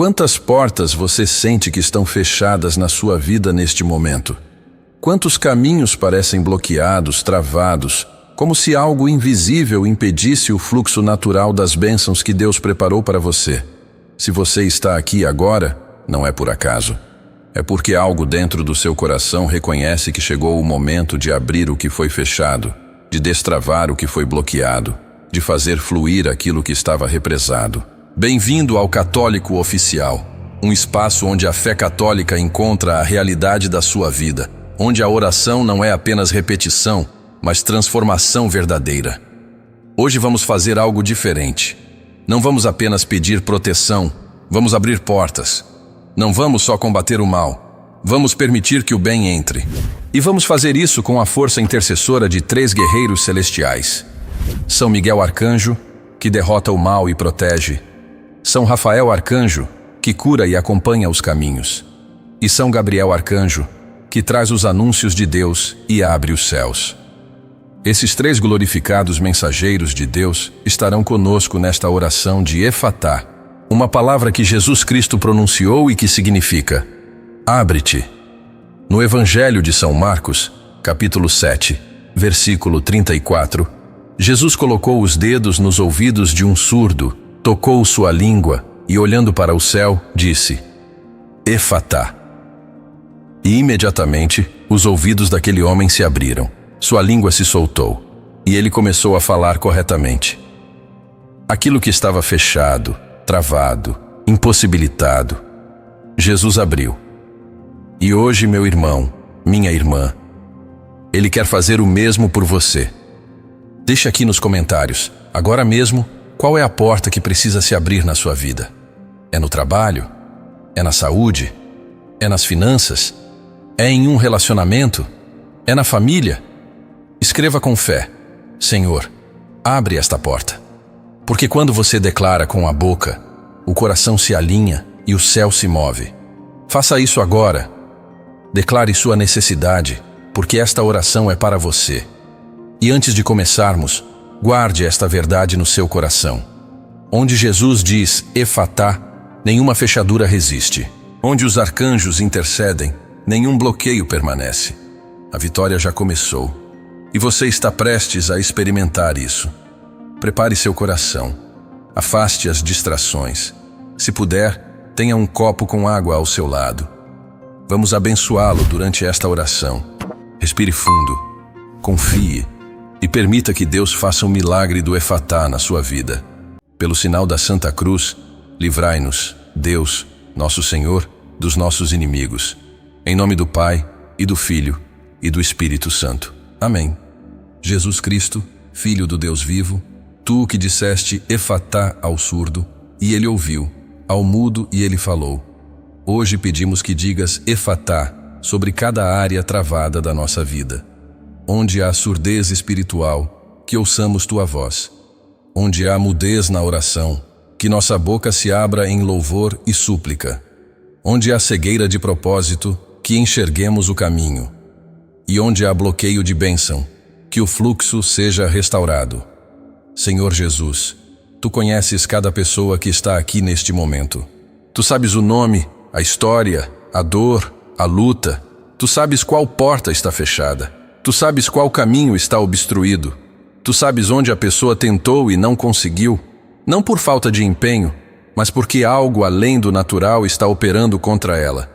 Quantas portas você sente que estão fechadas na sua vida neste momento? Quantos caminhos parecem bloqueados, travados, como se algo invisível impedisse o fluxo natural das bênçãos que Deus preparou para você? Se você está aqui agora, não é por acaso. É porque algo dentro do seu coração reconhece que chegou o momento de abrir o que foi fechado, de destravar o que foi bloqueado, de fazer fluir aquilo que estava represado. Bem-vindo ao Católico Oficial, um espaço onde a fé católica encontra a realidade da sua vida, onde a oração não é apenas repetição, mas transformação verdadeira. Hoje vamos fazer algo diferente. Não vamos apenas pedir proteção, vamos abrir portas. Não vamos só combater o mal, vamos permitir que o bem entre. E vamos fazer isso com a força intercessora de 3 guerreiros celestiais. São Miguel Arcanjo, que derrota o mal e protege. São Rafael Arcanjo, que cura e acompanha os caminhos. E São Gabriel Arcanjo, que traz os anúncios de Deus e abre os céus. Esses 3 glorificados mensageiros de Deus estarão conosco nesta oração de Efatá, uma palavra que Jesus Cristo pronunciou e que significa: abre-te. No Evangelho de São Marcos, capítulo 7, versículo 34, Jesus colocou os dedos nos ouvidos de um surdo, tocou sua língua e, olhando para o céu, disse: Efatá. E imediatamente os ouvidos daquele homem se abriram, sua língua se soltou e ele começou a falar corretamente. Aquilo que estava fechado, travado, impossibilitado, Jesus abriu. E hoje, meu irmão, minha irmã, Ele quer fazer o mesmo por você. Deixe aqui nos comentários, agora mesmo, qual é a porta que precisa se abrir na sua vida? É no trabalho? É na saúde? É nas finanças? É em um relacionamento? É na família? Escreva com fé: Senhor, abre esta porta. Porque quando você declara com a boca, o coração se alinha e o céu se move. Faça isso agora. Declare sua necessidade, porque esta oração é para você. E antes de começarmos, guarde esta verdade no seu coração. Onde Jesus diz Efatá, nenhuma fechadura resiste. Onde os arcanjos intercedem, nenhum bloqueio permanece. A vitória já começou, e você está prestes a experimentar isso. Prepare seu coração, afaste as distrações. Se puder, tenha um copo com água ao seu lado. Vamos abençoá-lo durante esta oração. Respire fundo, confie e permita que Deus faça um milagre do Efatá na sua vida. Pelo sinal da Santa Cruz, livrai-nos, Deus, nosso Senhor, dos nossos inimigos. Em nome do Pai, e do Filho, e do Espírito Santo. Amém. Jesus Cristo, Filho do Deus vivo, tu que disseste Efatá ao surdo, e ele ouviu, ao mudo e ele falou. Hoje pedimos que digas Efatá sobre cada área travada da nossa vida. Onde há surdez espiritual, que ouçamos tua voz. Onde há mudez na oração, que nossa boca se abra em louvor e súplica. Onde há cegueira de propósito, que enxerguemos o caminho. E onde há bloqueio de bênção, que o fluxo seja restaurado. Senhor Jesus, tu conheces cada pessoa que está aqui neste momento. Tu sabes o nome, a história, a dor, a luta. Tu sabes qual porta está fechada. Tu sabes qual caminho está obstruído. Tu sabes onde a pessoa tentou e não conseguiu, não por falta de empenho, mas porque algo além do natural está operando contra ela.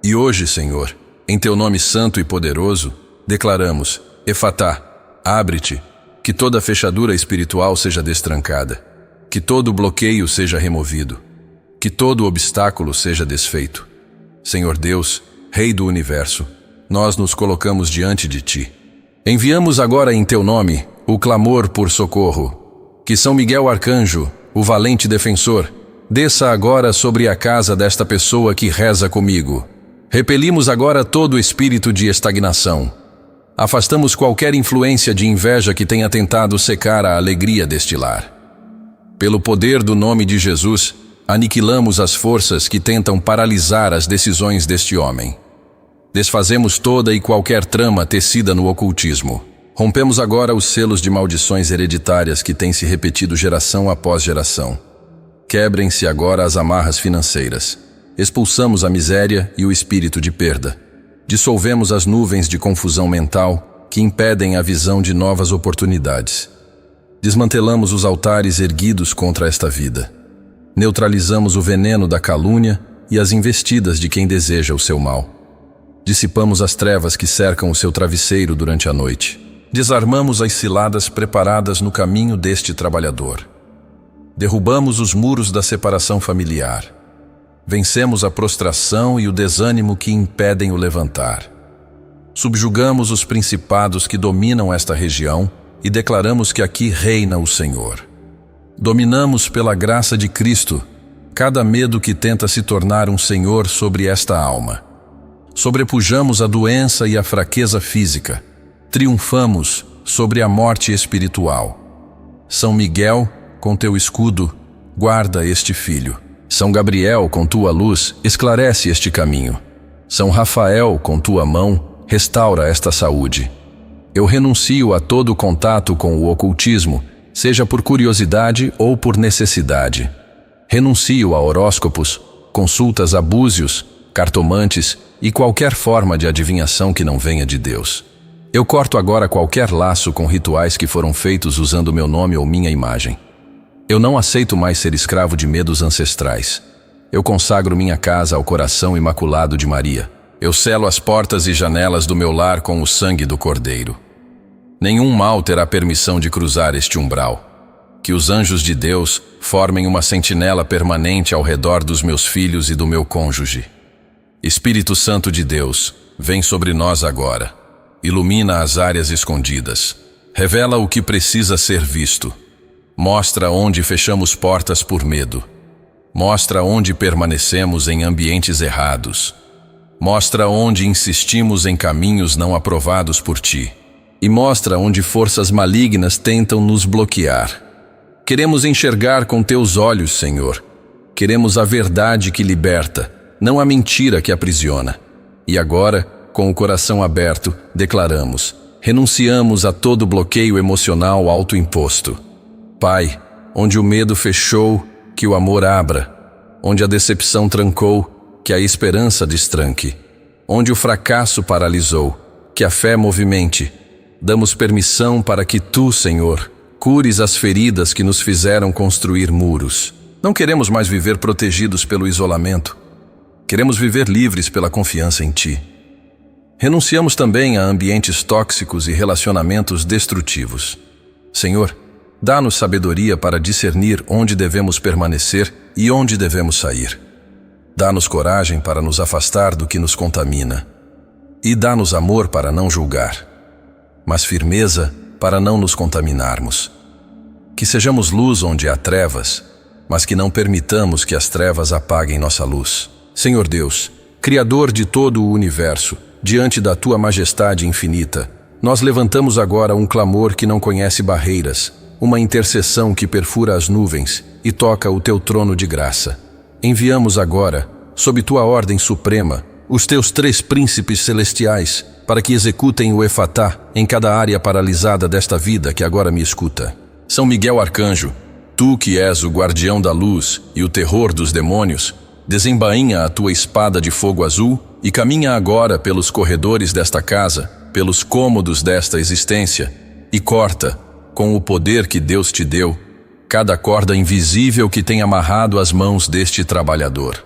E hoje, Senhor, em teu nome santo e poderoso, declaramos: Efatá, abre-te, que toda fechadura espiritual seja destrancada, que todo bloqueio seja removido, que todo obstáculo seja desfeito. Senhor Deus, Rei do Universo, nós nos colocamos diante de ti. Enviamos agora em teu nome o clamor por socorro. Que São Miguel Arcanjo, o valente defensor, desça agora sobre a casa desta pessoa que reza comigo. Repelimos agora todo espírito de estagnação. Afastamos qualquer influência de inveja que tenha tentado secar a alegria deste lar. Pelo poder do nome de Jesus, aniquilamos as forças que tentam paralisar as decisões deste homem. Desfazemos toda e qualquer trama tecida no ocultismo. Rompemos agora os selos de maldições hereditárias que têm se repetido geração após geração. Quebrem-se agora as amarras financeiras. Expulsamos a miséria e o espírito de perda. Dissolvemos as nuvens de confusão mental que impedem a visão de novas oportunidades. Desmantelamos os altares erguidos contra esta vida. Neutralizamos o veneno da calúnia e as investidas de quem deseja o seu mal. Dissipamos as trevas que cercam o seu travesseiro durante a noite. Desarmamos as ciladas preparadas no caminho deste trabalhador. Derrubamos os muros da separação familiar. Vencemos a prostração e o desânimo que impedem o levantar. Subjugamos os principados que dominam esta região e declaramos que aqui reina o Senhor. Dominamos pela graça de Cristo cada medo que tenta se tornar um senhor sobre esta alma. Sobrepujamos a doença e a fraqueza física. Triunfamos sobre a morte espiritual. São Miguel, com teu escudo, guarda este filho. São Gabriel, com tua luz, esclarece este caminho. São Rafael, com tua mão, restaura esta saúde. Eu renuncio a todo contato com o ocultismo, seja por curiosidade ou por necessidade. Renuncio a horóscopos, consultas a búzios, cartomantes e qualquer forma de adivinhação que não venha de Deus. Eu corto agora qualquer laço com rituais que foram feitos usando meu nome ou minha imagem. Eu não aceito mais ser escravo de medos ancestrais. Eu consagro minha casa ao coração imaculado de Maria. Eu selo as portas e janelas do meu lar com o sangue do Cordeiro. Nenhum mal terá permissão de cruzar este umbral. Que os anjos de Deus formem uma sentinela permanente ao redor dos meus filhos e do meu cônjuge. Espírito Santo de Deus, vem sobre nós agora. Ilumina as áreas escondidas. Revela o que precisa ser visto. Mostra onde fechamos portas por medo. Mostra onde permanecemos em ambientes errados. Mostra onde insistimos em caminhos não aprovados por ti. E mostra onde forças malignas tentam nos bloquear. Queremos enxergar com teus olhos, Senhor. Queremos a verdade que liberta, não a mentira que aprisiona. E agora, com o coração aberto, declaramos: renunciamos a todo bloqueio emocional autoimposto. Pai, onde o medo fechou, que o amor abra. Onde a decepção trancou, que a esperança destranque. Onde o fracasso paralisou, que a fé movimente. Damos permissão para que tu, Senhor, cures as feridas que nos fizeram construir muros. Não queremos mais viver protegidos pelo isolamento. Queremos viver livres pela confiança em ti. Renunciamos também a ambientes tóxicos e relacionamentos destrutivos. Senhor, dá-nos sabedoria para discernir onde devemos permanecer e onde devemos sair. Dá-nos coragem para nos afastar do que nos contamina. E dá-nos amor para não julgar, mas firmeza para não nos contaminarmos. Que sejamos luz onde há trevas, mas que não permitamos que as trevas apaguem nossa luz. Senhor Deus, Criador de todo o universo, diante da tua majestade infinita, nós levantamos agora um clamor que não conhece barreiras, uma intercessão que perfura as nuvens e toca o teu trono de graça. Enviamos agora, sob tua ordem suprema, os teus 3 príncipes celestiais, para que executem o Efatá em cada área paralisada desta vida que agora me escuta. São Miguel Arcanjo, tu que és o guardião da luz e o terror dos demônios, desembainha a tua espada de fogo azul e caminha agora pelos corredores desta casa, pelos cômodos desta existência, e corta, com o poder que Deus te deu, cada corda invisível que tem amarrado as mãos deste trabalhador.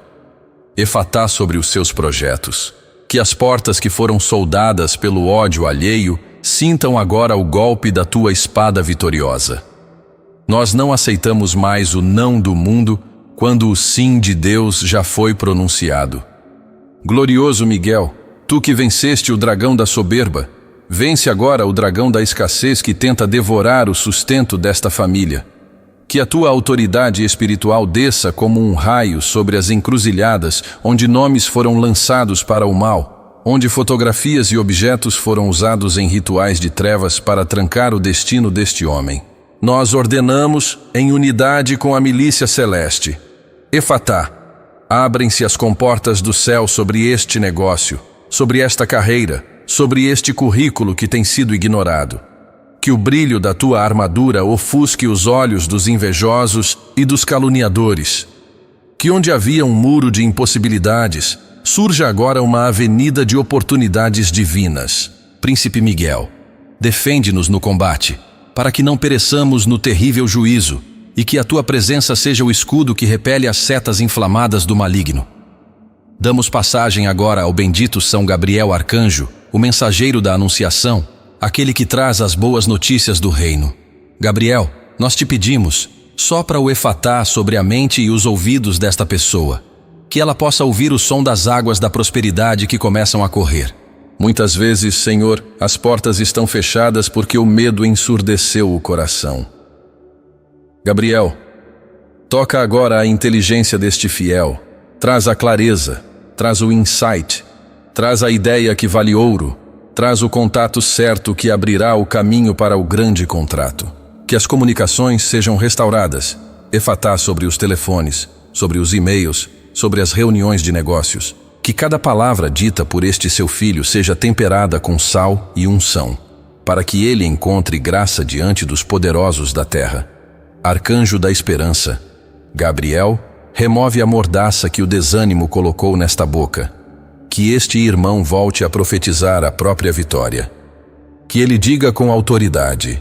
Efatá sobre os seus projetos. Que as portas que foram soldadas pelo ódio alheio sintam agora o golpe da tua espada vitoriosa. Nós não aceitamos mais o não do mundo quando o sim de Deus já foi pronunciado. Glorioso Miguel, tu que venceste o dragão da soberba, vence agora o dragão da escassez que tenta devorar o sustento desta família. Que a tua autoridade espiritual desça como um raio sobre as encruzilhadas onde nomes foram lançados para o mal, onde fotografias e objetos foram usados em rituais de trevas para trancar o destino deste homem. Nós ordenamos, em unidade com a milícia celeste: Efatá, abrem-se as comportas do céu sobre este negócio, sobre esta carreira, sobre este currículo que tem sido ignorado. Que o brilho da tua armadura ofusque os olhos dos invejosos e dos caluniadores. Que onde havia um muro de impossibilidades, surja agora uma avenida de oportunidades divinas. Príncipe Miguel, defende-nos no combate, para que não pereçamos no terrível juízo, e que a tua presença seja o escudo que repele as setas inflamadas do maligno. Damos passagem agora ao bendito São Gabriel Arcanjo, o mensageiro da Anunciação, aquele que traz as boas notícias do reino. Gabriel, nós te pedimos, sopra o efatá sobre a mente e os ouvidos desta pessoa, que ela possa ouvir o som das águas da prosperidade que começam a correr. Muitas vezes, Senhor, as portas estão fechadas porque o medo ensurdeceu o coração. Gabriel, toca agora a inteligência deste fiel, traz a clareza, traz o insight, traz a ideia que vale ouro, traz o contato certo que abrirá o caminho para o grande contrato. Que as comunicações sejam restauradas, efatá sobre os telefones, sobre os e-mails, sobre as reuniões de negócios. Que cada palavra dita por este seu filho seja temperada com sal e unção, para que ele encontre graça diante dos poderosos da terra. Arcanjo da esperança, Gabriel, remove a mordaça que o desânimo colocou nesta boca. Que este irmão volte a profetizar a própria vitória. Que ele diga com autoridade: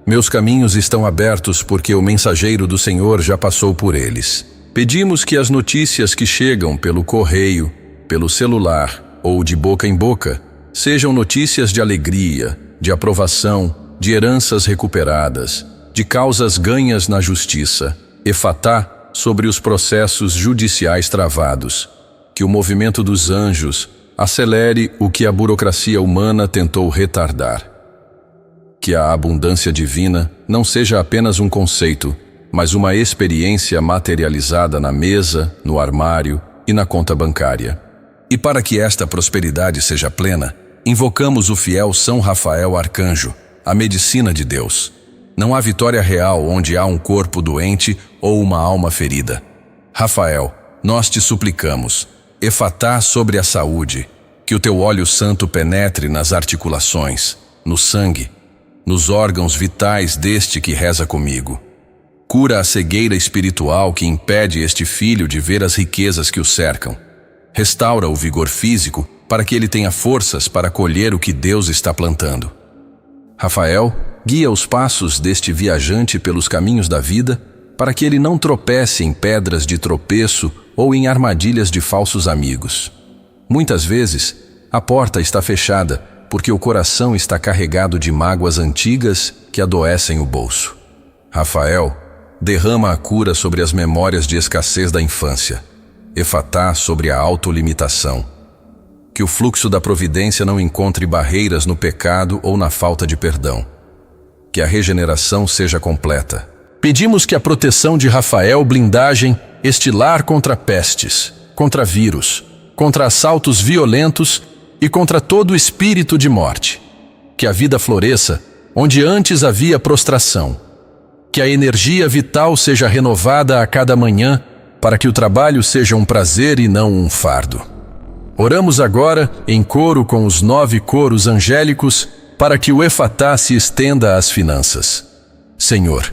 meus caminhos estão abertos porque o mensageiro do Senhor já passou por eles. Pedimos que as notícias que chegam pelo correio, pelo celular ou de boca em boca, sejam notícias de alegria, de aprovação, de heranças recuperadas, de causas ganhas na justiça, efatá sobre os processos judiciais travados. Que o movimento dos anjos acelere o que a burocracia humana tentou retardar. Que a abundância divina não seja apenas um conceito, mas uma experiência materializada na mesa, no armário e na conta bancária. E para que esta prosperidade seja plena, invocamos o fiel São Rafael Arcanjo, a medicina de Deus. Não há vitória real onde há um corpo doente ou uma alma ferida. Rafael, nós te suplicamos, efatá sobre a saúde, que o teu óleo santo penetre nas articulações, no sangue, nos órgãos vitais deste que reza comigo. Cura a cegueira espiritual que impede este filho de ver as riquezas que o cercam. Restaura o vigor físico para que ele tenha forças para colher o que Deus está plantando. Rafael, guia os passos deste viajante pelos caminhos da vida para que ele não tropece em pedras de tropeço ou em armadilhas de falsos amigos. Muitas vezes, a porta está fechada porque o coração está carregado de mágoas antigas que adoecem o bolso. Rafael, derrama a cura sobre as memórias de escassez da infância, efatá sobre a autolimitação. Que o fluxo da providência não encontre barreiras no pecado ou na falta de perdão. Que a regeneração seja completa. Pedimos que a proteção de Rafael blindagem este lar contra pestes, contra vírus, contra assaltos violentos e contra todo espírito de morte. Que a vida floresça onde antes havia prostração. Que a energia vital seja renovada a cada manhã para que o trabalho seja um prazer e não um fardo. Oramos agora em coro com os 9 coros angélicos para que o efatá se estenda às finanças. Senhor,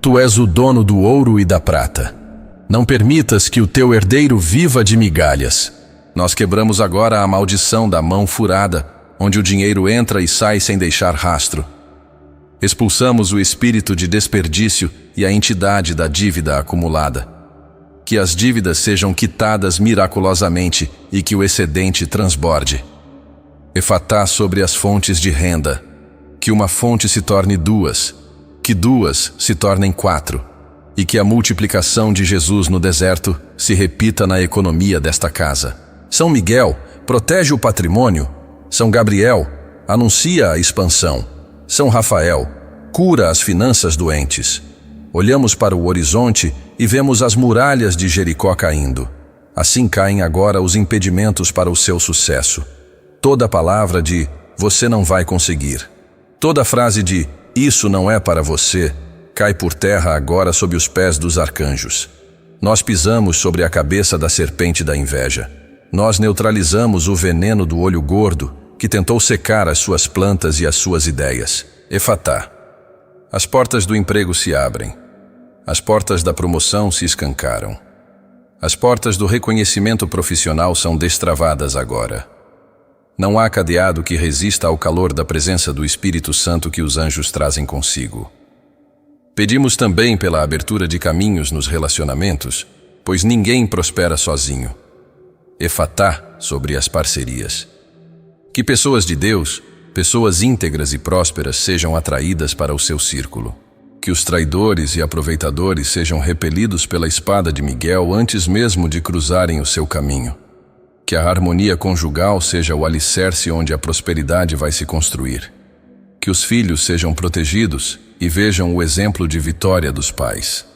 Tu és o dono do ouro e da prata. Não permitas que o Teu herdeiro viva de migalhas. Nós quebramos agora a maldição da mão furada, onde o dinheiro entra e sai sem deixar rastro. Expulsamos o espírito de desperdício e a entidade da dívida acumulada. Que as dívidas sejam quitadas miraculosamente e que o excedente transborde. Efatá sobre as fontes de renda. Que uma fonte se torne 2, que 2 se tornem 4, e que a multiplicação de Jesus no deserto se repita na economia desta casa. São Miguel, protege o patrimônio. São Gabriel, anuncia a expansão. São Rafael, cura as finanças doentes. Olhamos para o horizonte e vemos as muralhas de Jericó caindo. Assim caem agora os impedimentos para o seu sucesso. Toda palavra de "você não vai conseguir", toda frase de "isso não é para você", cai por terra agora sob os pés dos arcanjos. Nós pisamos sobre a cabeça da serpente da inveja. Nós neutralizamos o veneno do olho gordo que tentou secar as suas plantas e as suas ideias. Efatá, As portas do emprego se abrem. As portas da promoção se escancaram. As portas do reconhecimento profissional são destravadas agora. Não há cadeado que resista ao calor da presença do Espírito Santo que os anjos trazem consigo. Pedimos também pela abertura de caminhos nos relacionamentos, pois ninguém prospera sozinho. Efatá sobre as parcerias. Que pessoas de Deus, pessoas íntegras e prósperas sejam atraídas para o seu círculo. Que os traidores e aproveitadores sejam repelidos pela espada de Miguel antes mesmo de cruzarem o seu caminho. Que a harmonia conjugal seja o alicerce onde a prosperidade vai se construir. Que os filhos sejam protegidos e vejam o exemplo de vitória dos pais.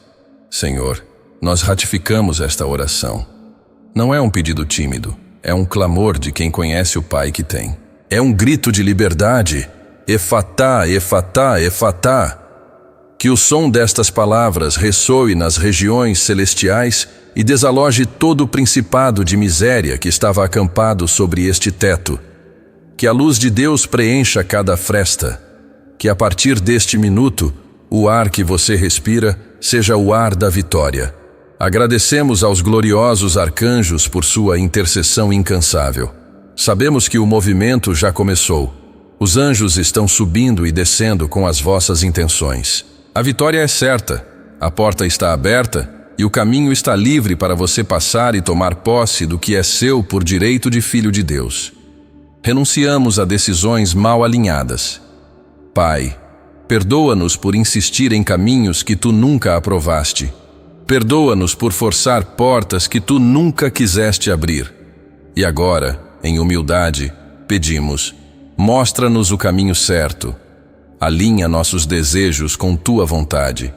Senhor, nós ratificamos esta oração. Não é um pedido tímido, é um clamor de quem conhece o Pai que tem. É um grito de liberdade. Efatá, efatá, efatá. Que o som destas palavras ressoe nas regiões celestiais e desaloje todo o principado de miséria que estava acampado sobre este teto. Que a luz de Deus preencha cada fresta. Que a partir deste minuto, o ar que você respira seja o ar da vitória. Agradecemos aos gloriosos arcanjos por sua intercessão incansável. Sabemos que o movimento já começou. Os anjos estão subindo e descendo com as vossas intenções. A vitória é certa, a porta está aberta e o caminho está livre para você passar e tomar posse do que é seu por direito de filho de Deus. Renunciamos a decisões mal alinhadas. Pai, perdoa-nos por insistir em caminhos que tu nunca aprovaste. Perdoa-nos por forçar portas que tu nunca quiseste abrir. E agora, em humildade, pedimos, mostra-nos o caminho certo. Alinha nossos desejos com tua vontade.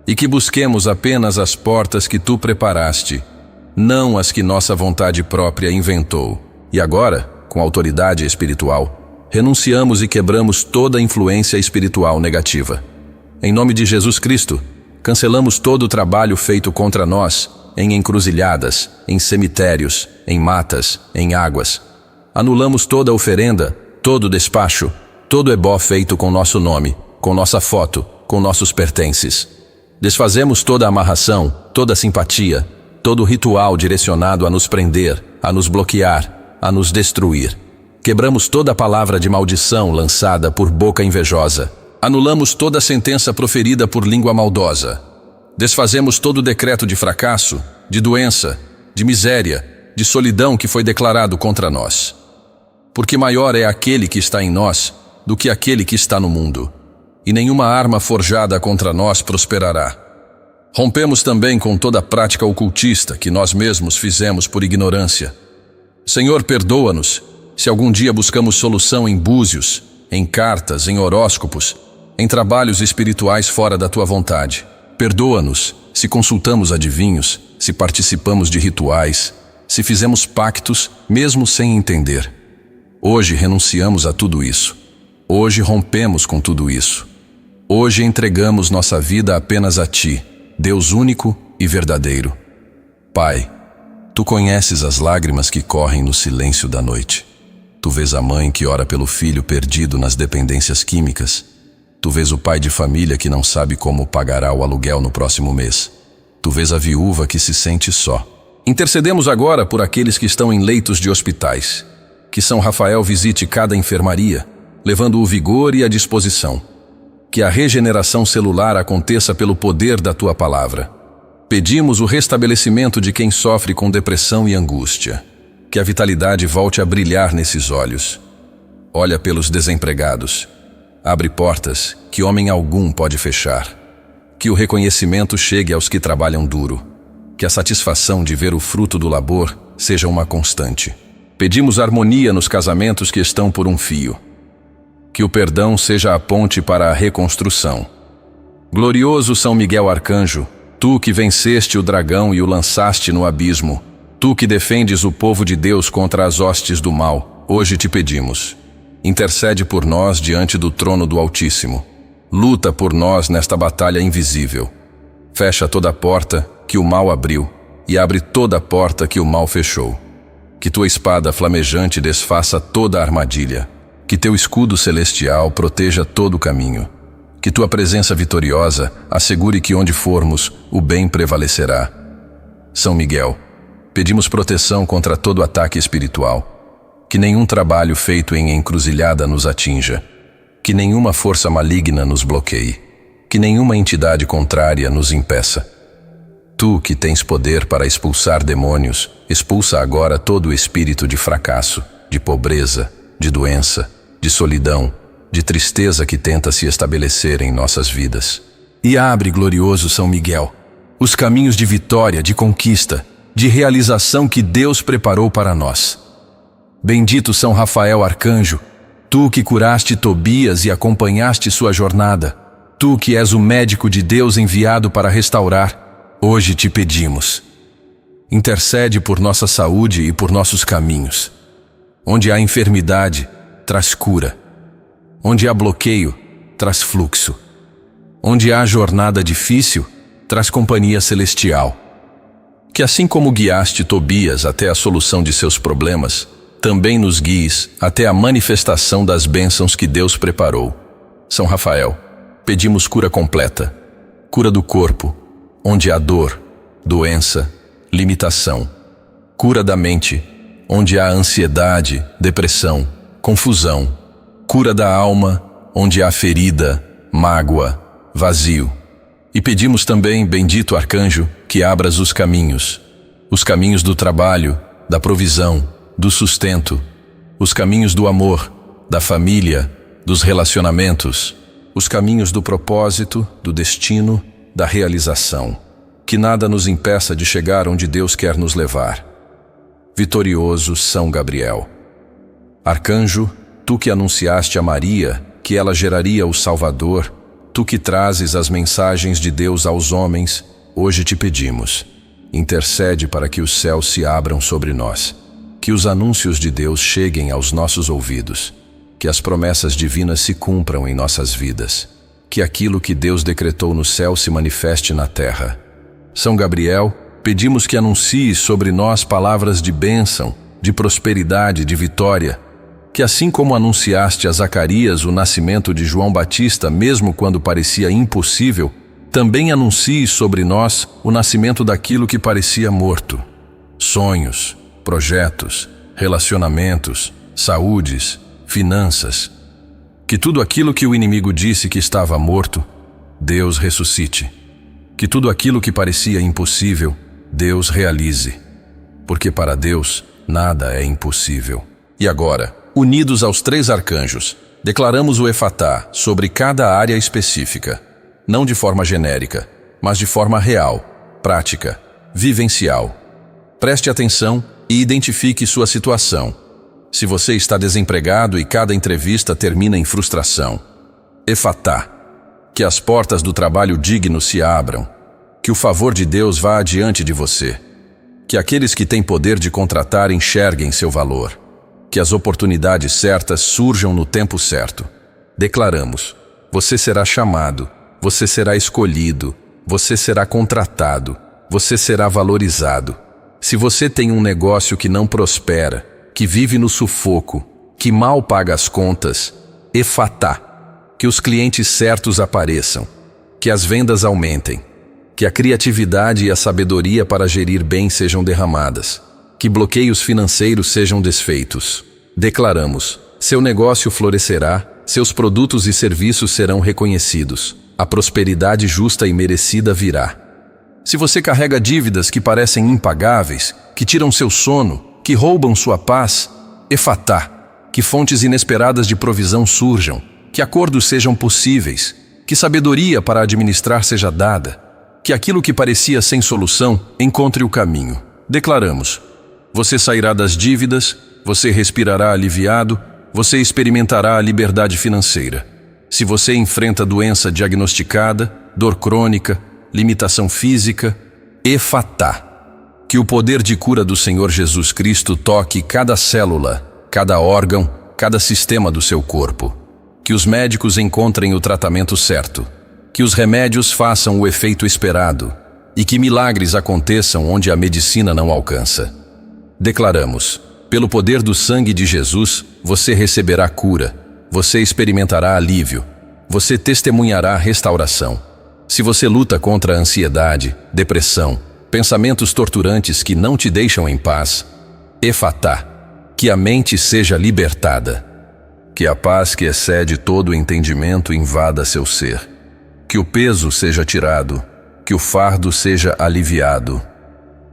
E que busquemos apenas as portas que tu preparaste, não as que nossa vontade própria inventou. E agora, com autoridade espiritual, renunciamos e quebramos toda influência espiritual negativa. Em nome de Jesus Cristo, cancelamos todo o trabalho feito contra nós, em encruzilhadas, em cemitérios, em matas, em águas. Anulamos toda oferenda, todo despacho, todo ebó feito com nosso nome, com nossa foto, com nossos pertences. Desfazemos toda amarração, toda simpatia, todo ritual direcionado a nos prender, a nos bloquear, a nos destruir. Quebramos toda palavra de maldição lançada por boca invejosa. Anulamos toda sentença proferida por língua maldosa. Desfazemos todo decreto de fracasso, de doença, de miséria, de solidão que foi declarado contra nós. Porque maior é aquele que está em nós do que aquele que está no mundo. E nenhuma arma forjada contra nós prosperará. Rompemos também com toda prática ocultista que nós mesmos fizemos por ignorância. Senhor, perdoa-nos se algum dia buscamos solução em búzios, em cartas, em horóscopos, em trabalhos espirituais fora da tua vontade. Perdoa-nos se consultamos adivinhos, se participamos de rituais, se fizemos pactos mesmo sem entender. Hoje renunciamos a tudo isso. Hoje rompemos com tudo isso. Hoje entregamos nossa vida apenas a Ti, Deus único e verdadeiro. Pai, Tu conheces as lágrimas que correm no silêncio da noite. Tu vês a mãe que ora pelo filho perdido nas dependências químicas. Tu vês o pai de família que não sabe como pagará o aluguel no próximo mês. Tu vês a viúva que se sente só. Intercedemos agora por aqueles que estão em leitos de hospitais. Que São Rafael visite cada enfermaria, levando o vigor e a disposição. Que a regeneração celular aconteça pelo poder da Tua palavra. Pedimos o restabelecimento de quem sofre com depressão e angústia. Que a vitalidade volte a brilhar nesses olhos. Olha pelos desempregados. Abre portas que homem algum pode fechar. Que o reconhecimento chegue aos que trabalham duro. Que a satisfação de ver o fruto do labor seja uma constante. Pedimos harmonia nos casamentos que estão por um fio. Que o perdão seja a ponte para a reconstrução. Glorioso São Miguel Arcanjo, Tu que venceste o dragão e o lançaste no abismo, Tu que defendes o povo de Deus contra as hostes do mal, hoje te pedimos. Intercede por nós diante do trono do Altíssimo. Luta por nós nesta batalha invisível. Fecha toda porta que o mal abriu e abre toda porta que o mal fechou. Que Tua espada flamejante desfaça toda a armadilha. Que Teu escudo celestial proteja todo o caminho. Que tua presença vitoriosa assegure que onde formos, o bem prevalecerá. São Miguel, pedimos proteção contra todo ataque espiritual. Que nenhum trabalho feito em encruzilhada nos atinja. Que nenhuma força maligna nos bloqueie. Que nenhuma entidade contrária nos impeça. Tu, que tens poder para expulsar demônios, expulsa agora todo o espírito de fracasso, de pobreza, de doença, de solidão, de tristeza que tenta se estabelecer em nossas vidas. E abre, glorioso São Miguel, os caminhos de vitória, de conquista, de realização que Deus preparou para nós. Bendito São Rafael Arcanjo, tu que curaste Tobias e acompanhaste sua jornada, tu que és o médico de Deus enviado para restaurar, hoje te pedimos. Intercede por nossa saúde e por nossos caminhos. Onde há enfermidade, traz cura. Onde há bloqueio, traz fluxo. Onde há jornada difícil, traz companhia celestial. Que assim como guiaste Tobias até a solução de seus problemas, também nos guies até a manifestação das bênçãos que Deus preparou. São Rafael, pedimos cura completa, cura do corpo, onde há dor, doença, limitação. Cura da mente, onde há ansiedade, depressão, confusão. Cura da alma, onde há ferida, mágoa, vazio. E pedimos também, bendito arcanjo, que abras os caminhos do trabalho, da provisão, do sustento, os caminhos do amor, da família, dos relacionamentos, os caminhos do propósito, do destino, da realização. Que nada nos impeça de chegar onde Deus quer nos levar. Vitorioso São Gabriel. Arcanjo, tu que anunciaste a Maria que ela geraria o Salvador, tu que trazes as mensagens de Deus aos homens, hoje te pedimos. Intercede para que os céus se abram sobre nós, que os anúncios de Deus cheguem aos nossos ouvidos, que as promessas divinas se cumpram em nossas vidas, que aquilo que Deus decretou no céu se manifeste na terra. São Gabriel, pedimos que anuncie sobre nós palavras de bênção, de prosperidade, de vitória, que assim como anunciaste a Zacarias o nascimento de João Batista, mesmo quando parecia impossível, também anuncie sobre nós o nascimento daquilo que parecia morto. Sonhos, projetos, relacionamentos, saúdes, finanças. Que tudo aquilo que o inimigo disse que estava morto, Deus ressuscite. Que tudo aquilo que parecia impossível, Deus realize. Porque para Deus nada é impossível. E agora, unidos aos 3 arcanjos, declaramos o Efatá sobre cada área específica, não de forma genérica, mas de forma real, prática, vivencial. Preste atenção e identifique sua situação. Se você está desempregado e cada entrevista termina em frustração, Efatá, que as portas do trabalho digno se abram, que o favor de Deus vá adiante de você, que aqueles que têm poder de contratar enxerguem seu valor, que as oportunidades certas surjam no tempo certo. Declaramos: você será chamado, você será escolhido, você será contratado, você será valorizado. Se você tem um negócio que não prospera, que vive no sufoco, que mal paga as contas, Efatá, que os clientes certos apareçam, que as vendas aumentem, que a criatividade e a sabedoria para gerir bem sejam derramadas, que bloqueios financeiros sejam desfeitos. Declaramos: seu negócio florescerá, seus produtos e serviços serão reconhecidos, a prosperidade justa e merecida virá. Se você carrega dívidas que parecem impagáveis, que tiram seu sono, que roubam sua paz, Efatá, que fontes inesperadas de provisão surjam, que acordos sejam possíveis, que sabedoria para administrar seja dada, que aquilo que parecia sem solução encontre o caminho. Declaramos: você sairá das dívidas, você respirará aliviado, você experimentará a liberdade financeira. Se você enfrenta doença diagnosticada, dor crônica, limitação física, Efatá, que o poder de cura do Senhor Jesus Cristo toque cada célula, cada órgão, cada sistema do seu corpo. Que os médicos encontrem o tratamento certo, que os remédios façam o efeito esperado e que milagres aconteçam onde a medicina não alcança. Declaramos: pelo poder do sangue de Jesus, você receberá cura, você experimentará alívio, você testemunhará restauração. Se você luta contra a ansiedade, depressão, pensamentos torturantes que não te deixam em paz, Efatá, que a mente seja libertada. Que a paz que excede todo o entendimento invada seu ser. Que o peso seja tirado, que o fardo seja aliviado.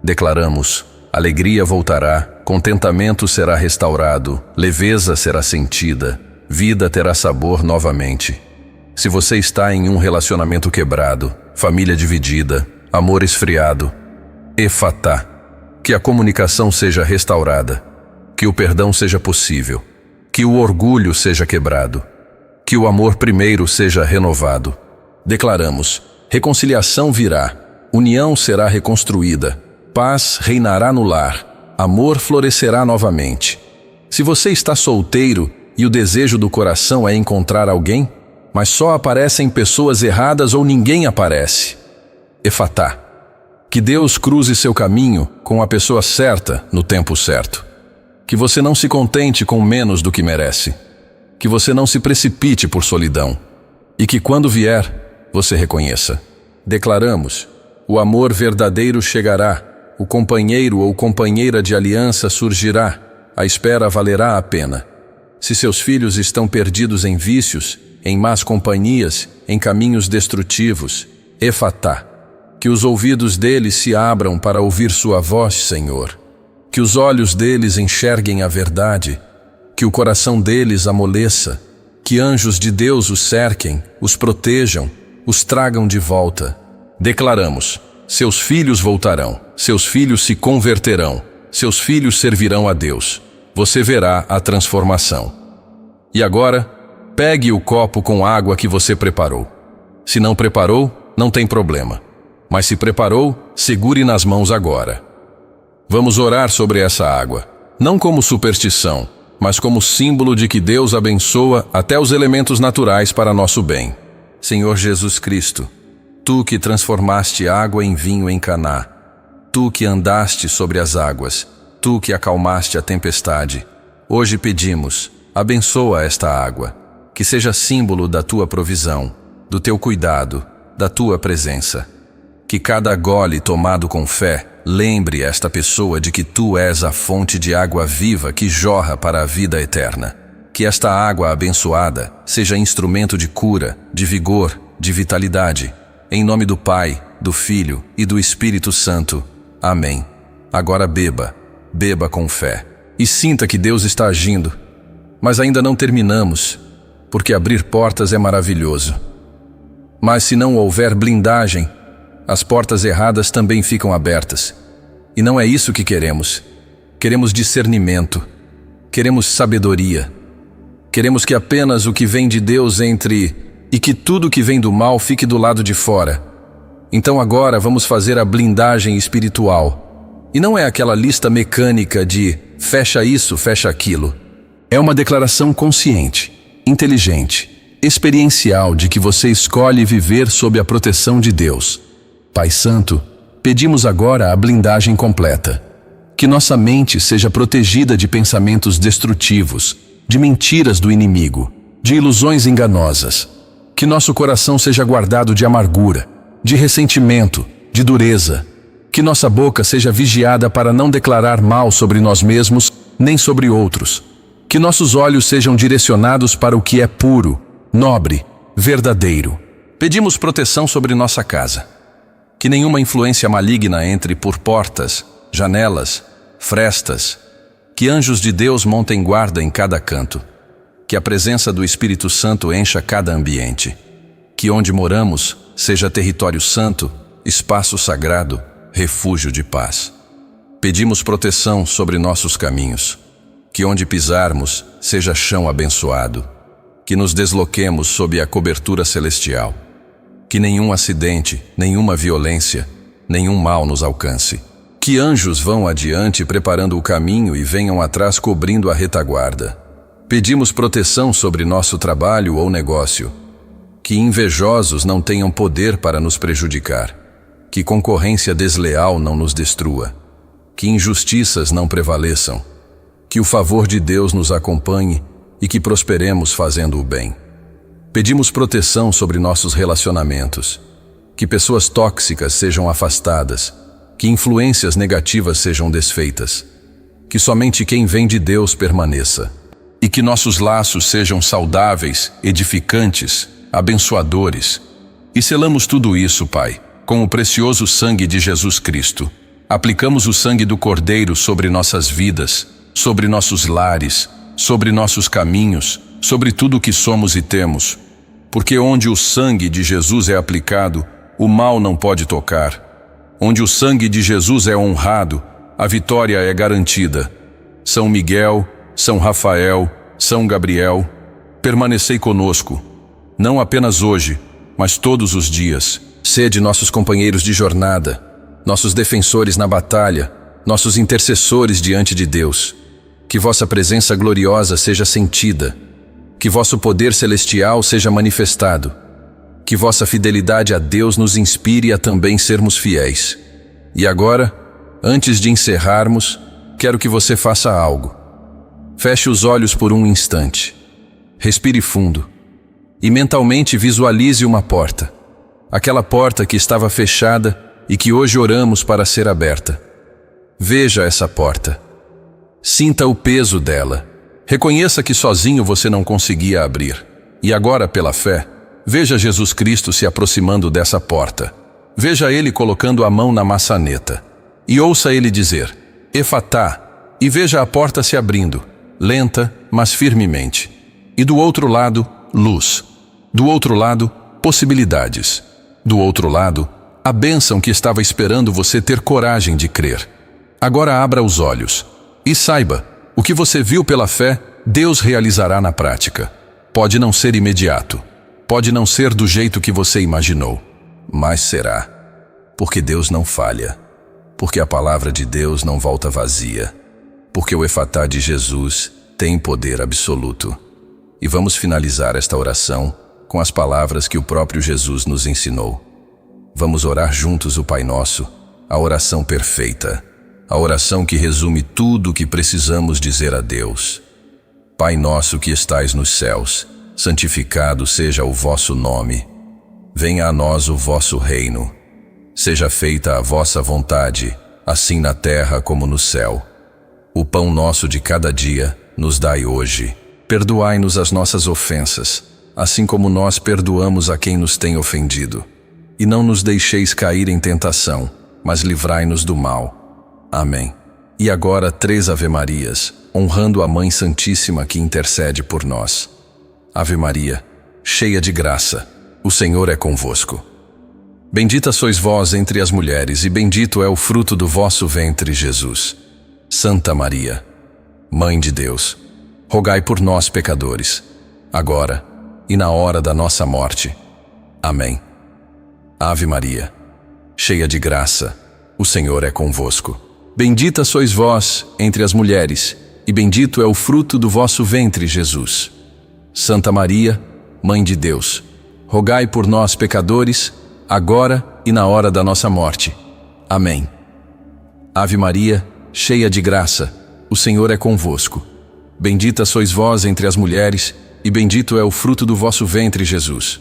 Declaramos: alegria voltará, contentamento será restaurado, leveza será sentida, vida terá sabor novamente. Se você está em um relacionamento quebrado, família dividida, amor esfriado, Efatá, que a comunicação seja restaurada, que o perdão seja possível, que o orgulho seja quebrado, que o amor primeiro seja renovado. Declaramos: reconciliação virá, união será reconstruída, paz reinará no lar, amor florescerá novamente. Se você está solteiro e o desejo do coração é encontrar alguém, mas só aparecem pessoas erradas ou ninguém aparece, Efatá, que Deus cruze seu caminho com a pessoa certa no tempo certo. Que você não se contente com menos do que merece. Que você não se precipite por solidão. E que quando vier, você reconheça. Declaramos: o amor verdadeiro chegará, o companheiro ou companheira de aliança surgirá, a espera valerá a pena. Se seus filhos estão perdidos em vícios, em más companhias, em caminhos destrutivos, Efatá, que os ouvidos deles se abram para ouvir sua voz, Senhor. Que os olhos deles enxerguem a verdade, que o coração deles amoleça, que anjos de Deus os cerquem, os protejam, os tragam de volta. Declaramos: seus filhos voltarão, seus filhos se converterão, seus filhos servirão a Deus. Você verá a transformação. E agora, pegue o copo com água que você preparou. Se não preparou, não tem problema. Mas se preparou, segure nas mãos agora. Vamos orar sobre essa água, não como superstição, mas como símbolo de que Deus abençoa até os elementos naturais para nosso bem. Senhor Jesus Cristo, Tu que transformaste água em vinho em Caná, Tu que andaste sobre as águas, Tu que acalmaste a tempestade, hoje pedimos, abençoa esta água, que seja símbolo da Tua provisão, do Teu cuidado, da Tua presença. Que cada gole tomado com fé lembre esta pessoa de que Tu és a fonte de água viva que jorra para a vida eterna. Que esta água abençoada seja instrumento de cura, de vigor, de vitalidade. Em nome do Pai, do Filho e do Espírito Santo. Amém. Agora beba, beba com fé. E sinta que Deus está agindo. Mas ainda não terminamos, porque abrir portas é maravilhoso. Mas se não houver blindagem, as portas erradas também ficam abertas. E não é isso que queremos. Queremos discernimento. Queremos sabedoria. Queremos que apenas o que vem de Deus entre e que tudo que vem do mal fique do lado de fora. Então agora vamos fazer a blindagem espiritual. E não é aquela lista mecânica de fecha isso, fecha aquilo. É uma declaração consciente, inteligente, experiencial de que você escolhe viver sob a proteção de Deus. Pai Santo, pedimos agora a blindagem completa. Que nossa mente seja protegida de pensamentos destrutivos, de mentiras do inimigo, de ilusões enganosas. Que nosso coração seja guardado de amargura, de ressentimento, de dureza. Que nossa boca seja vigiada para não declarar mal sobre nós mesmos, nem sobre outros. Que nossos olhos sejam direcionados para o que é puro, nobre, verdadeiro. Pedimos proteção sobre nossa casa. Que nenhuma influência maligna entre por portas, janelas, frestas. Que anjos de Deus montem guarda em cada canto. Que a presença do Espírito Santo encha cada ambiente. Que onde moramos seja território santo, espaço sagrado, refúgio de paz. Pedimos proteção sobre nossos caminhos. Que onde pisarmos seja chão abençoado. Que nos desloquemos sob a cobertura celestial. Que nenhum acidente, nenhuma violência, nenhum mal nos alcance. Que anjos vão adiante preparando o caminho e venham atrás cobrindo a retaguarda. Pedimos proteção sobre nosso trabalho ou negócio. Que invejosos não tenham poder para nos prejudicar. Que concorrência desleal não nos destrua. Que injustiças não prevaleçam. Que o favor de Deus nos acompanhe e que prosperemos fazendo o bem. Pedimos proteção sobre nossos relacionamentos, que pessoas tóxicas sejam afastadas, que influências negativas sejam desfeitas, que somente quem vem de Deus permaneça, e que nossos laços sejam saudáveis, edificantes, abençoadores. E selamos tudo isso, Pai, com o precioso sangue de Jesus Cristo. Aplicamos o sangue do Cordeiro sobre nossas vidas, sobre nossos lares, sobre nossos caminhos, sobre tudo o que somos e temos. Porque onde o sangue de Jesus é aplicado, o mal não pode tocar. Onde o sangue de Jesus é honrado, a vitória é garantida. São Miguel, São Rafael, São Gabriel, permanecei conosco, não apenas hoje, mas todos os dias. Sede nossos companheiros de jornada, nossos defensores na batalha, nossos intercessores diante de Deus. Que vossa presença gloriosa seja sentida, que vosso poder celestial seja manifestado, que vossa fidelidade a Deus nos inspire a também sermos fiéis. E agora, antes de encerrarmos, quero que você faça algo. Feche os olhos por um instante, respire fundo e mentalmente visualize uma porta. Aquela porta que estava fechada e que hoje oramos para ser aberta. Veja essa porta. Sinta o peso dela. Reconheça que sozinho você não conseguia abrir. E agora, pela fé, veja Jesus Cristo se aproximando dessa porta. Veja Ele colocando a mão na maçaneta. E ouça Ele dizer, Efatá, e veja a porta se abrindo, lenta, mas firmemente. E do outro lado, luz. Do outro lado, possibilidades. Do outro lado, a bênção que estava esperando você ter coragem de crer. Agora abra os olhos e saiba, o que você viu pela fé, Deus realizará na prática. Pode não ser imediato, pode não ser do jeito que você imaginou, mas será. Porque Deus não falha, porque a palavra de Deus não volta vazia, porque o Efatá de Jesus tem poder absoluto. E vamos finalizar esta oração com as palavras que o próprio Jesus nos ensinou. Vamos orar juntos o Pai Nosso, a oração perfeita, a oração que resume tudo o que precisamos dizer a Deus. Pai nosso que estais nos céus, santificado seja o vosso nome. Venha a nós o vosso reino. Seja feita a vossa vontade, assim na terra como no céu. O pão nosso de cada dia nos dai hoje. Perdoai-nos as nossas ofensas, assim como nós perdoamos a quem nos tem ofendido. E não nos deixeis cair em tentação, mas livrai-nos do mal. Amém. E agora 3 Ave-Marias, honrando a Mãe Santíssima que intercede por nós. Ave Maria, cheia de graça, o Senhor é convosco. Bendita sois vós entre as mulheres, e bendito é o fruto do vosso ventre, Jesus. Santa Maria, Mãe de Deus, rogai por nós, pecadores, agora e na hora da nossa morte. Amém. Ave Maria, cheia de graça, o Senhor é convosco. Bendita sois vós entre as mulheres, e bendito é o fruto do vosso ventre, Jesus. Santa Maria, Mãe de Deus, rogai por nós, pecadores, agora e na hora da nossa morte. Amém. Ave Maria, cheia de graça, o Senhor é convosco. Bendita sois vós entre as mulheres, e bendito é o fruto do vosso ventre, Jesus.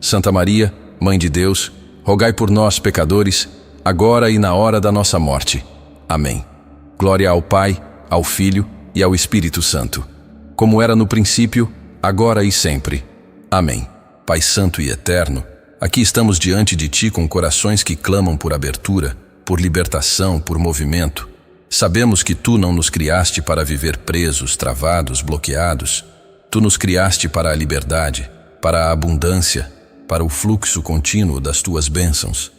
Santa Maria, Mãe de Deus, rogai por nós, pecadores, agora e na hora da nossa morte. Amém. Glória ao Pai, ao Filho e ao Espírito Santo, como era no princípio, agora e sempre. Amém. Pai Santo e Eterno, aqui estamos diante de Ti com corações que clamam por abertura, por libertação, por movimento. Sabemos que Tu não nos criaste para viver presos, travados, bloqueados. Tu nos criaste para a liberdade, para a abundância, para o fluxo contínuo das Tuas bênçãos.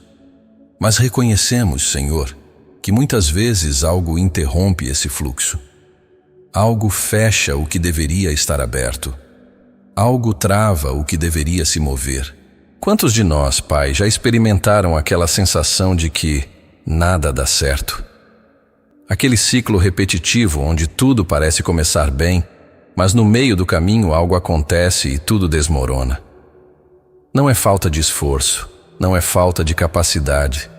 Mas reconhecemos, Senhor, que muitas vezes algo interrompe esse fluxo. Algo fecha o que deveria estar aberto. Algo trava o que deveria se mover. Quantos de nós, Pai, já experimentaram aquela sensação de que nada dá certo? Aquele ciclo repetitivo onde tudo parece começar bem, mas no meio do caminho algo acontece e tudo desmorona. Não é falta de esforço, não é falta de capacidade.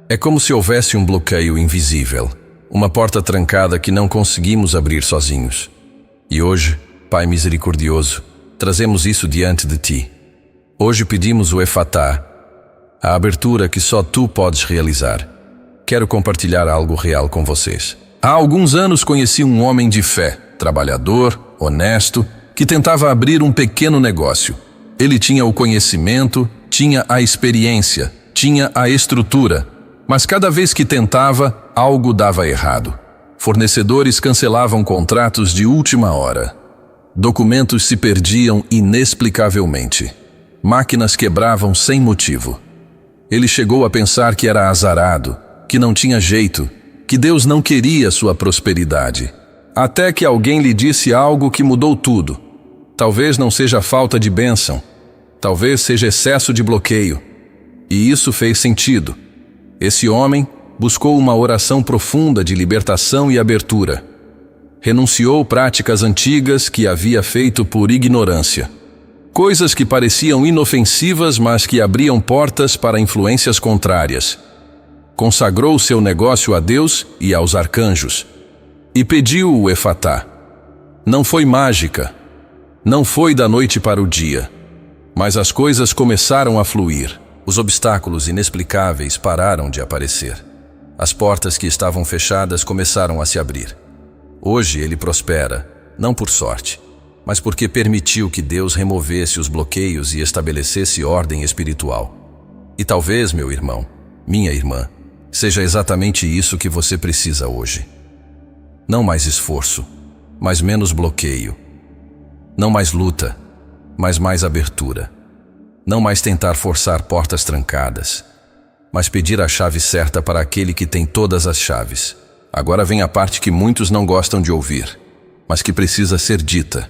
É como se houvesse um bloqueio invisível, uma porta trancada que não conseguimos abrir sozinhos. E hoje, Pai misericordioso, trazemos isso diante de ti. Hoje pedimos o Efatá, a abertura que só tu podes realizar. Quero compartilhar algo real com vocês. Há alguns anos conheci um homem de fé, trabalhador, honesto, que tentava abrir um pequeno negócio. Ele tinha o conhecimento, tinha a experiência, tinha a estrutura, mas cada vez que tentava, algo dava errado. Fornecedores cancelavam contratos de última hora. Documentos se perdiam inexplicavelmente. Máquinas quebravam sem motivo. Ele chegou a pensar que era azarado, que não tinha jeito, que Deus não queria sua prosperidade. Até que alguém lhe disse algo que mudou tudo. Talvez não seja falta de bênção, talvez seja excesso de bloqueio. E isso fez sentido. Esse homem buscou uma oração profunda de libertação e abertura. Renunciou práticas antigas que havia feito por ignorância. Coisas que pareciam inofensivas, mas que abriam portas para influências contrárias. Consagrou seu negócio a Deus e aos arcanjos. E pediu o Efatá. Não foi mágica. Não foi da noite para o dia. Mas as coisas começaram a fluir. Os obstáculos inexplicáveis pararam de aparecer. As portas que estavam fechadas começaram a se abrir. Hoje ele prospera, não por sorte, mas porque permitiu que Deus removesse os bloqueios e estabelecesse ordem espiritual. E talvez, meu irmão, minha irmã, seja exatamente isso que você precisa hoje. Não mais esforço, mas menos bloqueio. Não mais luta, mas mais abertura. Não mais tentar forçar portas trancadas, mas pedir a chave certa para aquele que tem todas as chaves. Agora vem a parte que muitos não gostam de ouvir, mas que precisa ser dita,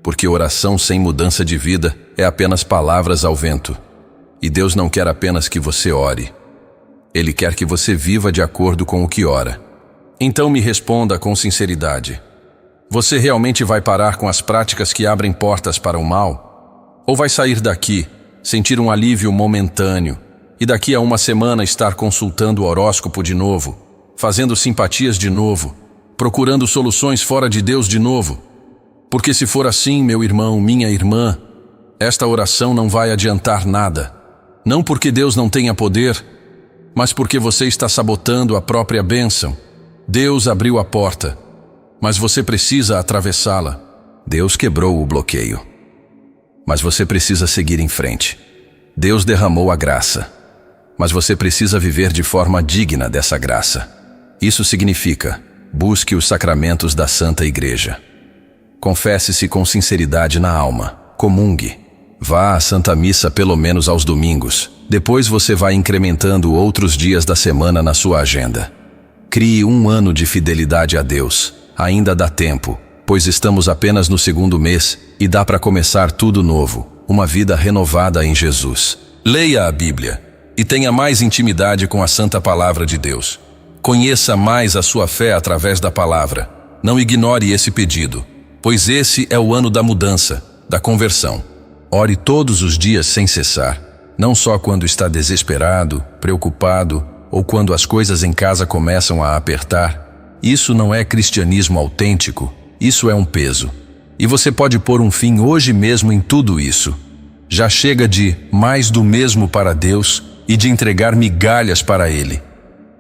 porque oração sem mudança de vida é apenas palavras ao vento. E Deus não quer apenas que você ore. Ele quer que você viva de acordo com o que ora. Então me responda com sinceridade. Você realmente vai parar com as práticas que abrem portas para o mal? Ou vai sair daqui, sentir um alívio momentâneo, e daqui a uma semana estar consultando o horóscopo de novo, fazendo simpatias de novo, procurando soluções fora de Deus de novo? Porque se for assim, meu irmão, minha irmã, esta oração não vai adiantar nada. Não porque Deus não tenha poder, mas porque você está sabotando a própria bênção. Deus abriu a porta, mas você precisa atravessá-la. Deus quebrou o bloqueio, mas você precisa seguir em frente. Deus derramou a graça, mas você precisa viver de forma digna dessa graça. Isso significa, busque os sacramentos da Santa Igreja. Confesse-se com sinceridade na alma, comungue. Vá à Santa Missa pelo menos aos domingos. Depois você vai incrementando outros dias da semana na sua agenda. Crie um ano de fidelidade a Deus. Ainda dá tempo, pois estamos apenas no 2º mês e dá para começar tudo novo, uma vida renovada em Jesus. Leia a Bíblia e tenha mais intimidade com a Santa Palavra de Deus. Conheça mais a sua fé através da palavra. Não ignore esse pedido, pois esse é o ano da mudança, da conversão. Ore todos os dias sem cessar, não só quando está desesperado, preocupado ou quando as coisas em casa começam a apertar. Isso não é cristianismo autêntico, isso é um peso. E você pode pôr um fim hoje mesmo em tudo isso. Já chega de mais do mesmo para Deus e de entregar migalhas para Ele.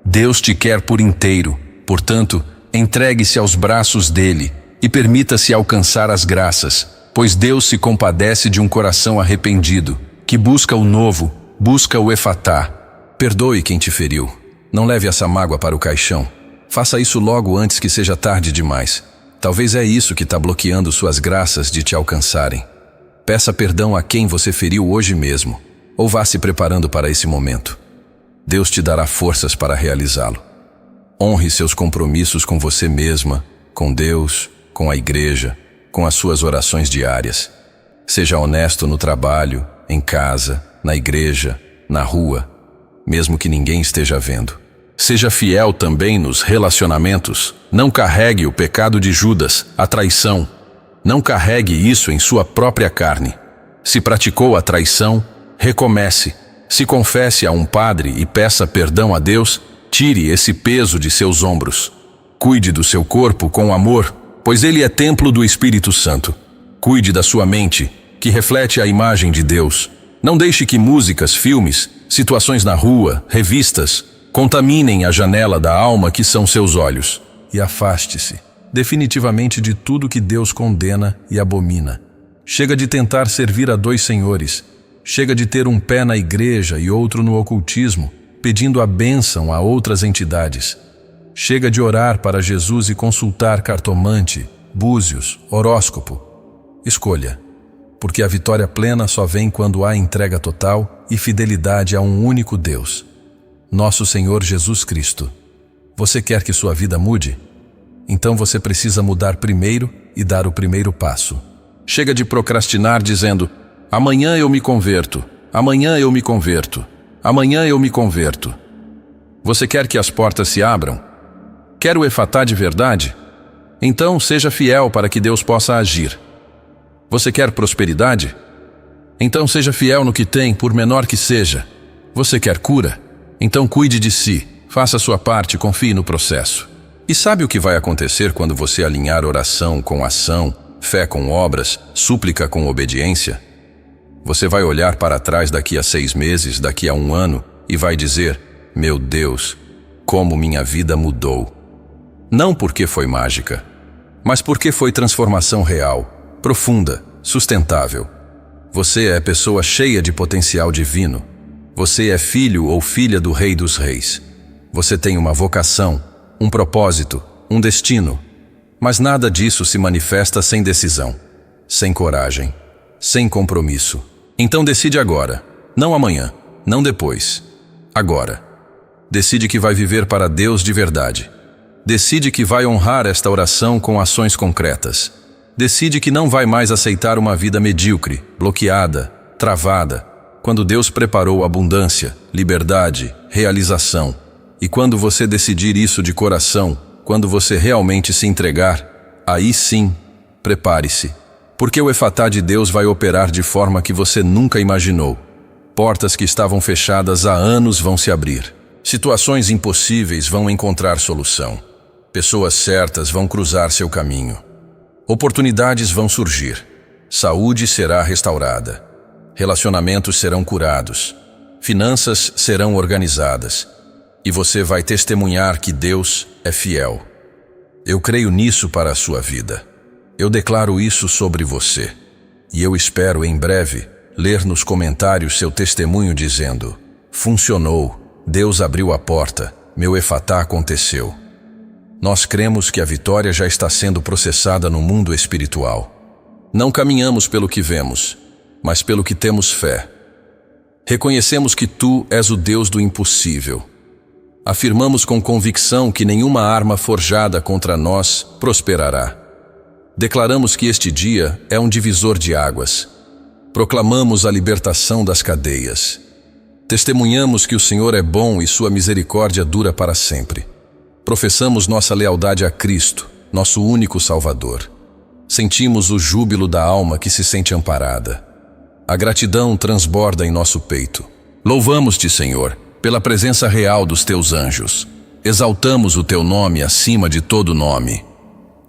Deus te quer por inteiro, portanto, entregue-se aos braços dele e permita-se alcançar as graças, pois Deus se compadece de um coração arrependido, que busca o novo, busca o Efatá. Perdoe quem te feriu. Não leve essa mágoa para o caixão. Faça isso logo antes que seja tarde demais. Talvez é isso que está bloqueando suas graças de te alcançarem. Peça perdão a quem você feriu hoje mesmo, ou vá se preparando para esse momento. Deus te dará forças para realizá-lo. Honre seus compromissos com você mesma, com Deus, com a igreja, com as suas orações diárias. Seja honesto no trabalho, em casa, na igreja, na rua, mesmo que ninguém esteja vendo. Seja fiel também nos relacionamentos. Não carregue o pecado de Judas, a traição. Não carregue isso em sua própria carne. Se praticou a traição, recomece. Se confesse a um padre e peça perdão a Deus, tire esse peso de seus ombros. Cuide do seu corpo com amor, pois ele é templo do Espírito Santo. Cuide da sua mente que reflete a imagem de Deus. Não deixe que músicas, filmes, situações na rua, revistas, contaminem a janela da alma que são seus olhos. E afaste-se definitivamente de tudo que Deus condena e abomina. Chega de tentar servir a dois senhores. Chega de ter um pé na igreja e outro no ocultismo, pedindo a bênção a outras entidades. Chega de orar para Jesus e consultar cartomante, búzios, horóscopo. Escolha, porque a vitória plena só vem quando há entrega total e fidelidade a um único Deus, nosso Senhor Jesus Cristo. Você quer que sua vida mude? Então você precisa mudar primeiro e dar o primeiro passo. Chega de procrastinar dizendo: amanhã eu me converto, amanhã eu me converto, amanhã eu me converto. Você quer que as portas se abram? Quer o efatá de verdade? Então seja fiel para que Deus possa agir. Você quer prosperidade? Então seja fiel no que tem, por menor que seja. Você quer cura? Então cuide de si, faça a sua parte e confie no processo. E sabe o que vai acontecer quando você alinhar oração com ação, fé com obras, súplica com obediência? Você vai olhar para trás daqui a 6 meses, daqui a 1 ano, e vai dizer: meu Deus, como minha vida mudou. Não porque foi mágica, mas porque foi transformação real, profunda, sustentável. Você é pessoa cheia de potencial divino. Você é filho ou filha do Rei dos Reis. Você tem uma vocação, um propósito, um destino. Mas nada disso se manifesta sem decisão, sem coragem, sem compromisso. Então decide agora, não amanhã, não depois. Agora. Decide que vai viver para Deus de verdade. Decide que vai honrar esta oração com ações concretas. Decide que não vai mais aceitar uma vida medíocre, bloqueada, travada, quando Deus preparou abundância, liberdade, realização. E quando você decidir isso de coração, quando você realmente se entregar, aí sim, prepare-se. Porque o efatá de Deus vai operar de forma que você nunca imaginou. Portas que estavam fechadas há anos vão se abrir. Situações impossíveis vão encontrar solução. Pessoas certas vão cruzar seu caminho. Oportunidades vão surgir. Saúde será restaurada. Relacionamentos serão curados. Finanças serão organizadas. E você vai testemunhar que Deus é fiel. Eu creio nisso para a sua vida. Eu declaro isso sobre você. E eu espero em breve ler nos comentários seu testemunho dizendo: funcionou, Deus abriu a porta, meu efatá aconteceu. Nós cremos que a vitória já está sendo processada no mundo espiritual. Não caminhamos pelo que vemos, mas pelo que temos fé. Reconhecemos que Tu és o Deus do impossível. Afirmamos com convicção que nenhuma arma forjada contra nós prosperará. Declaramos que este dia é um divisor de águas. Proclamamos a libertação das cadeias. Testemunhamos que o Senhor é bom e Sua misericórdia dura para sempre. Professamos nossa lealdade a Cristo, nosso único Salvador. Sentimos o júbilo da alma que se sente amparada. A gratidão transborda em nosso peito. Louvamos-te, Senhor, pela presença real dos Teus anjos. Exaltamos o Teu nome acima de todo nome.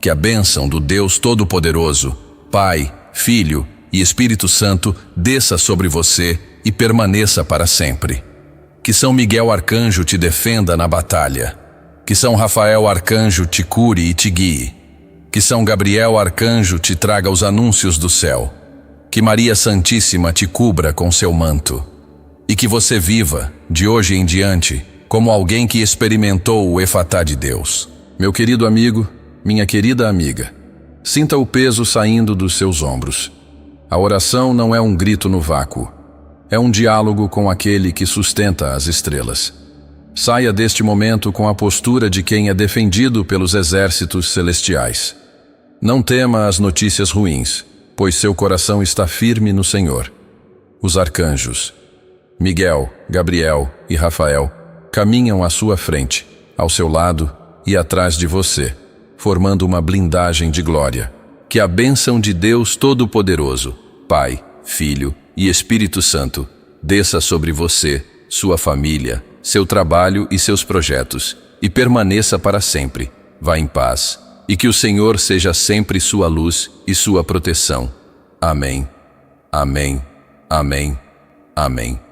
Que a bênção do Deus Todo-Poderoso, Pai, Filho e Espírito Santo desça sobre você e permaneça para sempre. Que São Miguel Arcanjo te defenda na batalha. Que São Rafael Arcanjo te cure e te guie. Que São Gabriel Arcanjo te traga os anúncios do céu. Que Maria Santíssima te cubra com seu manto. E que você viva, de hoje em diante, como alguém que experimentou o efatá de Deus. Meu querido amigo, minha querida amiga, sinta o peso saindo dos seus ombros. A oração não é um grito no vácuo. É um diálogo com aquele que sustenta as estrelas. Saia deste momento com a postura de quem é defendido pelos exércitos celestiais. Não tema as notícias ruins, pois seu coração está firme no Senhor. Os arcanjos, Miguel, Gabriel e Rafael, caminham à sua frente, ao seu lado e atrás de você, formando uma blindagem de glória. Que a bênção de Deus Todo-Poderoso, Pai, Filho e Espírito Santo, desça sobre você, sua família, seu trabalho e seus projetos, e permaneça para sempre. Vá em paz, e que o Senhor seja sempre sua luz e sua proteção. Amém. Amém. Amém. Amém.